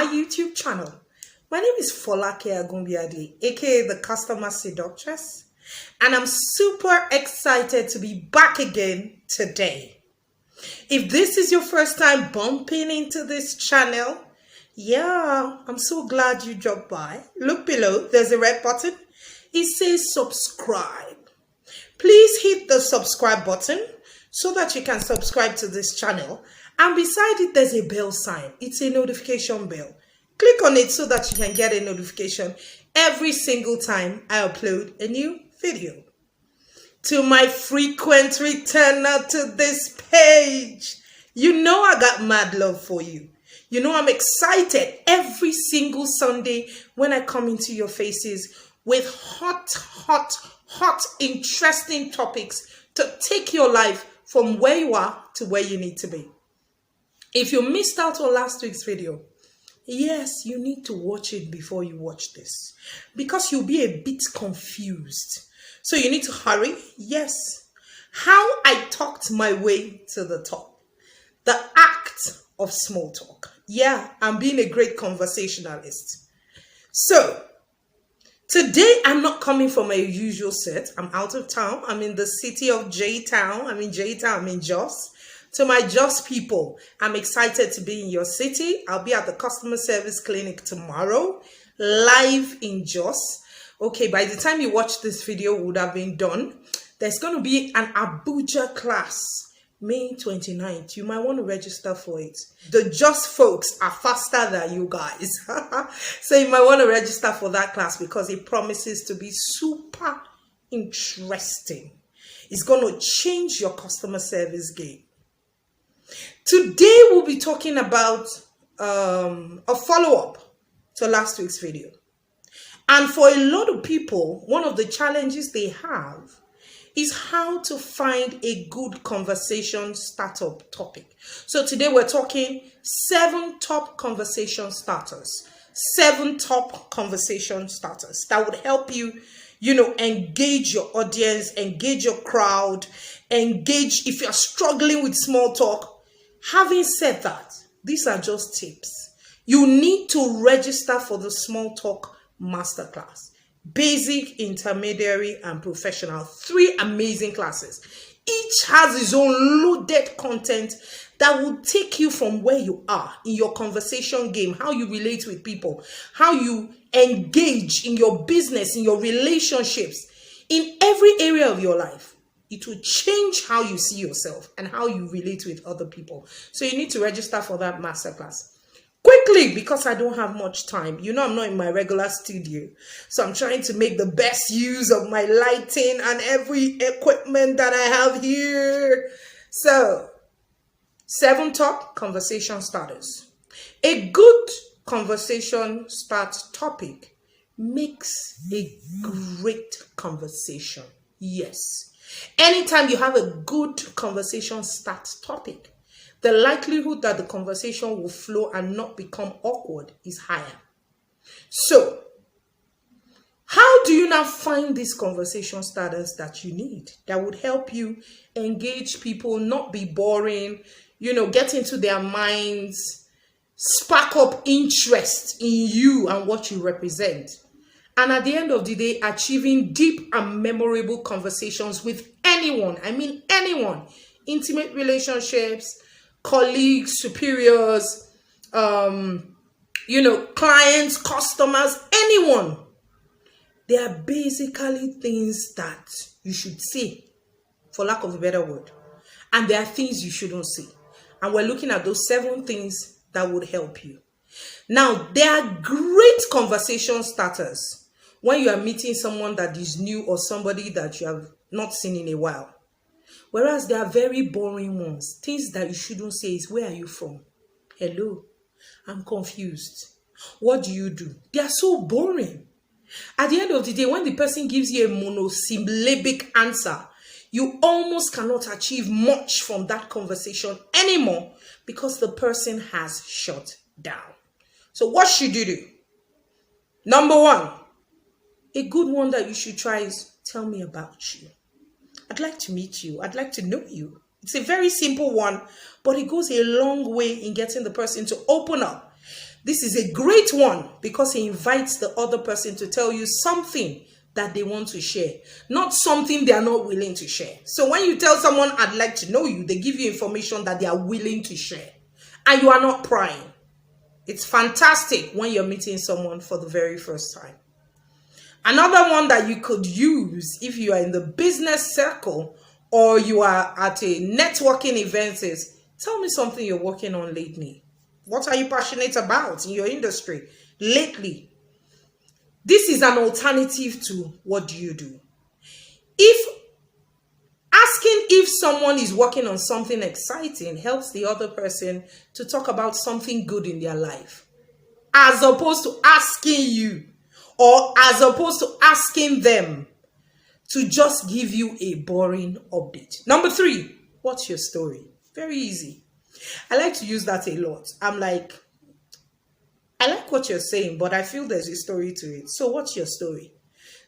my YouTube channel. My name is Folake Agumbiade, aka the Customer Seductress, and I'm super excited to be back again today. If this is your first time bumping into this channel, I'm so glad you dropped by. Look below, there's a red button. It says subscribe. Please hit the subscribe button so that you can subscribe to this channel. And beside it, there's a bell sign. It's a notification bell. Click on it so that you can get a notification every single time I upload a new video. To my frequent returner to this page, you know I got mad love for you. You know I'm excited every single Sunday when I come into your faces with hot, interesting topics to take your life from where you are to where you need to be. If you missed out on last week's video, yes, you need to watch it before you watch this because you'll be a bit confused. So you need to hurry. Yes. How I talked my way to the top. The act of small talk. Yeah, I'm being a great conversationalist. So, today I'm not coming from my usual set. I'm out of town. I'm in the city of J-Town. I'm in J-Town. I'm in Jos. To my Jos people, I'm excited to be in your city. I'll be at the customer service clinic tomorrow, live in Jos. Okay, by the time you watch this video, it would have been done. There's going to be an Abuja class, May 29th. You might want to register for it. The Jos folks are faster than you guys. So you might want to register for that class because it promises to be super interesting. It's going to change your customer service game. Today, we'll be talking about a follow-up to last week's video. And for a lot of people, one of the challenges they have is how to find a good conversation startup topic. So today we're talking 7 top conversation starters. 7 top conversation starters that would help you, engage your audience, engage your crowd, engage if you're struggling with small talk. Having said that, these are just tips. You need to register for the small talk masterclass. Basic, intermediary, and professional. 3 amazing classes. Each has its own loaded content that will take you from where you are in your conversation game, how you relate with people, how you engage in your business, in your relationships, in every area of your life. It will change how you see yourself and how you relate with other people. So you need to register for that masterclass. Quickly, because I don't have much time. I'm not in my regular studio. So I'm trying to make the best use of my lighting and every equipment that I have here. So, 7 top conversation starters. A good conversation start topic makes a great conversation. Yes. Anytime you have a good conversation start topic, the likelihood that the conversation will flow and not become awkward is higher. So, how do you now find these conversation starters that you need that would help you engage people, not be boring, get into their minds, spark up interest in you and what you represent? And at the end of the day, achieving deep and memorable conversations with anyone. I mean anyone. Intimate relationships, colleagues, superiors, clients, customers, anyone. They are basically things that you should say, for lack of a better word. And there are things you shouldn't say. And we're looking at those 7 things that would help you. Now, there are great conversation starters when you are meeting someone that is new or somebody that you have not seen in a while. Whereas there are very boring ones. Things that you shouldn't say is, where are you from? Hello, I'm confused. What do you do? They are so boring. At the end of the day, when the person gives you a monosyllabic answer, you almost cannot achieve much from that conversation anymore because the person has shut down. So what should you do? Number 1, a good one that you should try is, tell me about you. I'd like to meet you. I'd like to know you. It's a very simple one, but it goes a long way in getting the person to open up. This is a great one because it invites the other person to tell you something that they want to share, not something they are not willing to share. So when you tell someone, I'd like to know you, they give you information that they are willing to share and you are not prying. It's fantastic when you're meeting someone for the very first time. Another one that you could use if you are in the business circle or you are at a networking event is, tell me something you're working on lately. What are you passionate about in your industry lately? This is an alternative to what do you do. If asking if someone is working on something exciting helps the other person to talk about something good in their life, as opposed to asking you or as opposed to asking them to just give you a boring update. Number 3, what's your story? Very easy. I like to use that a lot. I'm like, I like what you're saying, but I feel there's a story to it. So what's your story?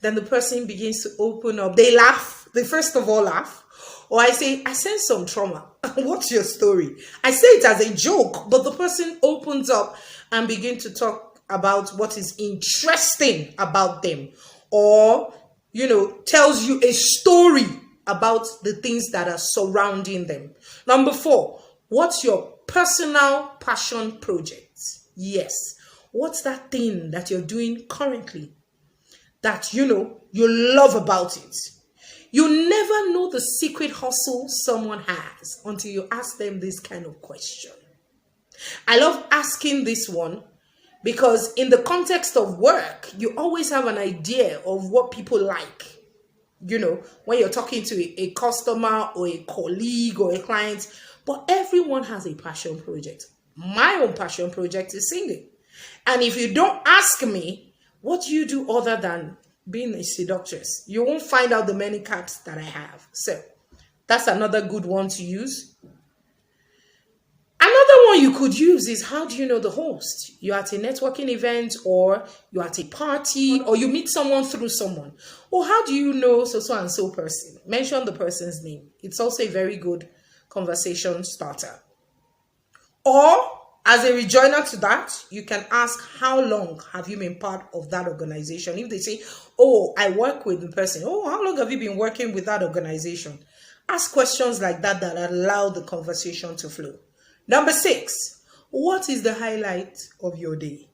Then the person begins to open up. They laugh. They first of all laugh. Or I say, I sense some trauma. What's your story? I say it as a joke, but the person opens up and begins to talk about what is interesting about them. Or, tells you a story about the things that are surrounding them. Number 4, what's your personal passion project? Yes. What's that thing that you're doing currently that, you love about it? You never know the secret hustle someone has until you ask them this kind of question. I love asking this one because in the context of work, you always have an idea of what people like. When you're talking to a customer or a colleague or a client, but everyone has a passion project. My own passion project is singing. And if you don't ask me, what do you do other than being a seductress? You won't find out the many caps that I have. So that's another good one to use. Another one you could use is, how do you know the host? You're at a networking event, or you're at a party, or you meet someone through someone. Or how do you know so and so person? Mention the person's name. It's also a very good conversation starter. Or as a rejoinder to that, you can ask, how long have you been part of that organization? If they say, oh, I work with the person. Oh, how long have you been working with that organization? Ask questions like that that allow the conversation to flow. Number 6, what is the highlight of your day?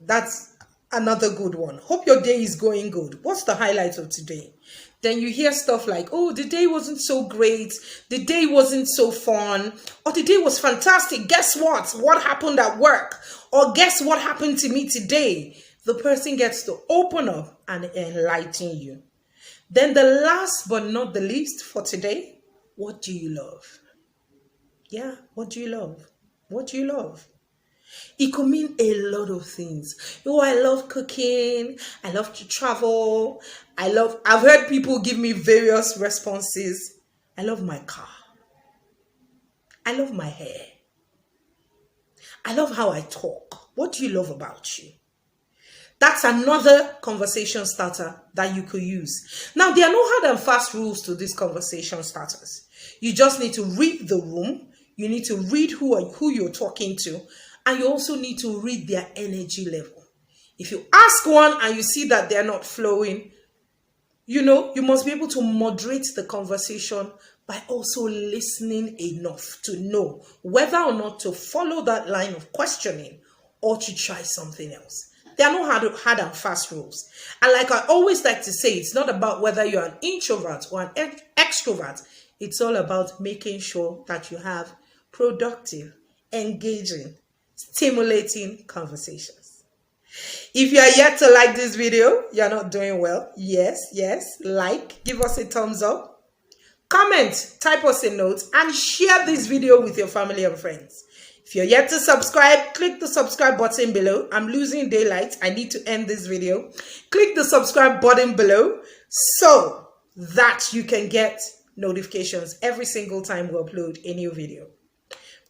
That's another good one. Hope your day is going good. What's the highlight of today? Then you hear stuff like, oh, the day wasn't so great. The day wasn't so fun. Or the day was fantastic. Guess what? What happened at work? Or guess what happened to me today? The person gets to open up and enlighten you. Then the last but not the least for today, what do you love? Yeah, what do you love? What do you love? It could mean a lot of things. Oh, I love cooking. I love to travel. I've heard people give me various responses. I love my car. I love my hair. I love how I talk. What do you love about you? That's another conversation starter that you could use. Now, there are no hard and fast rules to these conversation starters. You just need to read the room. You need to read who you're talking to. And you also need to read their energy level. If you ask one and you see that they're not flowing, you must be able to moderate the conversation by also listening enough to know whether or not to follow that line of questioning or to try something else. There are no hard and fast rules. And like I always like to say, it's not about whether you're an introvert or an extrovert. It's all about making sure that you have productive, engaging, stimulating conversations. If you are yet to like this video, you're not doing well. Yes, like, give us a thumbs up, comment, type us a note, and share this video with your family and friends. If you're yet to subscribe, click the subscribe button below. I'm losing daylight. I need to end this video. Click the subscribe button below so that you can get notifications every single time we upload a new video.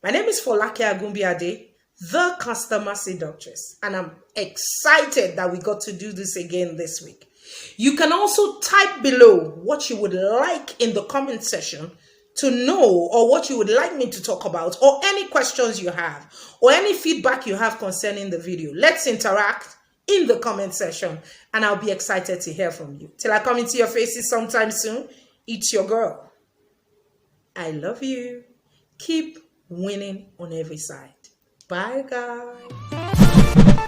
My name is Folake Agumbiade, the Customer Seductress, and I'm excited that we got to do this again this week. You can also type below what you would like in the comment section to know, or what you would like me to talk about, or any questions you have, or any feedback you have concerning the video, let's interact in the comment section, and I'll be excited to hear from you. Till I come into your faces sometime soon, it's your girl. I love you. Keep winning on every side. Bye, guys.